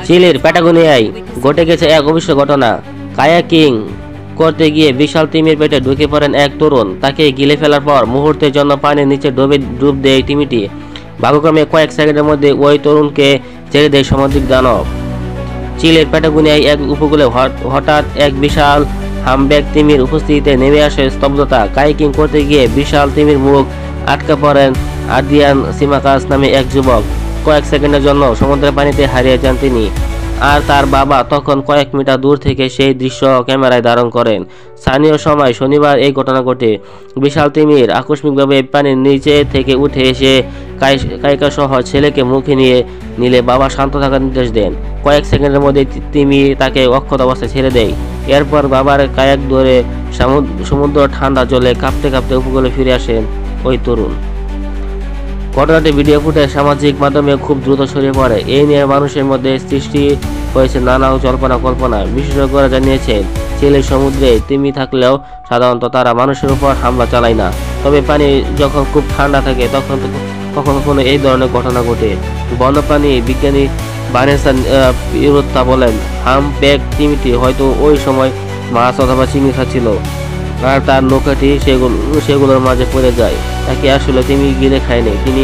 চিলির প্যাটাগোনিয়ায় ঘটে গেছে এক অবিশ্বাস্য ঘটনা। কায়াকিং করতে গিয়ে বিশাল তিমির পেটে ঢুকে পড়েন এক তরুণ। তাকে গিলে ফেলার পর মুহূর্তের জন্য পানির নিচে ডুব দেয় তিমিটি। ভাগ্যক্রমে কয়েক সেকেন্ডের মধ্যে ওই তরুণকে ছেড়ে দেয় সামুদ্রিক দানব। চিলের প্যাটাগোনিয়ায় এক উপকূলে হঠাৎ এক বিশাল হামব্যাক তিমির উপস্থিতিতে নেমে আসে স্তব্ধতা। কায়াকিং করতে গিয়ে বিশাল তিমির মুখ আটকা পড়েন আদ্রিয়ান সিমাকাস নামে এক যুবক। কয়েক সেকেন্ডের জন্য সমুদ্রের পানিতে হারিয়ে যান তিনি, আর তার বাবা তখন কয়েক মিটার দূর থেকে সেই দৃশ্য ক্যামেরায় ধারণ করেন। স্থানীয় সময় শনিবার এই ঘটনা ঘটে। বিশাল তিমির আকস্মিকভাবে পানির নিচে থেকে উঠে এসে কায়িকা সহ ছেলেকে মুখে নিলে বাবা শান্ত থাকার নির্দেশ দেন। কয়েক সেকেন্ডের মধ্যে তিমি তাকে অক্ষত অবস্থায় ছেড়ে দেয়। এরপর বাবার কায়াক ধরে সমুদ্র ঠান্ডা জলে কাঁপতে কাঁপতে উপকূলে ফিরে আসেন ওই তরুণ। ঘটনাটি ভিডিও ফুটেজ সামাজিক মাধ্যমে খুব দ্রুত ছড়িয়ে পড়ে। এই নিয়ে মানুষের মধ্যে সৃষ্টি হয়েছে নানা জল্পনা কল্পনা। বিশেষজ্ঞরা জানিয়েছেন, চিলির সমুদ্রে তিমি থাকলেও সাধারণত তারা মানুষের উপর হামলা চালায় না। তবে পানি যখন খুব ঠান্ডা থাকে তখন কখনো এই ধরনের ঘটনা ঘটে। বন্যপ্রাণী বিজ্ঞানী ভানেসা পিরোত্তা বলেন, হামব্যাক তিমিটি হয়তো ওই সময় মাছ অথবা চিংড়ি খাচ্ছিল, আর তার নৌকাটি সেগুলোর মাঝে পড়ে যায়। তাকে আসলে তিমি গিলে খায়নি, তিনি